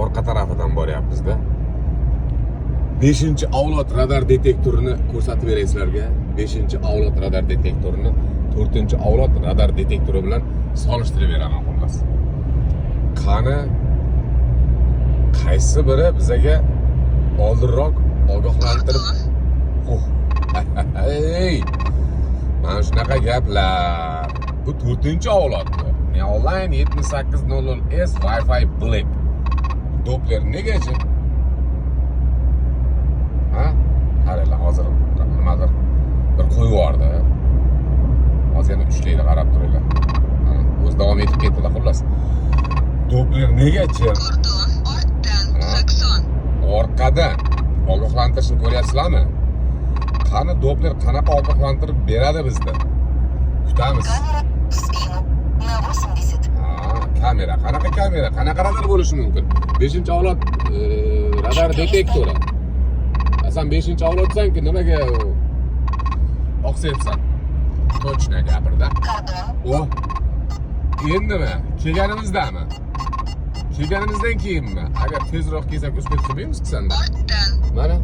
orqa tarafidan boryapmiz-da. 5-avlod radar detektorini ko'rsatib beray sizlarga. 5-avlod radar detektorini 4-avlod radar detektori bilan solishtirib beraman xullas. Qani qaysi biri bizaga oldinroq ogohlantirib Ey! Mana shunaqa gaplar. Bu 4-avlod. Neoline 7800S Wi-Fi Black. Doppler negachi? Ha? Qaranglar, hozir nimadir bir qo'yib yubordi. Hozir yana ushlaydi, qarab turinglar. Mana o'zi davom etib ketdi xullas. Doppler negachi? Ortdan 80. Orqadan ogohlantirishni ko'ryapsizlarmi? Qani Doppler qanaqa ogohlantirib beradi bizda? Kutamiz. Камера в спину на 80. Kamera. Qanaqa kamera? Qanaqa radar bo'lishi mumkin? 5-avlod radar detektori. Sen 5-avlodsanki nimaga oqsayapsan? Точно gapirda. Kordon. Endimi? Kelganimizdami? Kelganimizdan keyinmi? Agar tezroq kelsak, uspet qilmaymiz-ku senda. Ortdan. Mana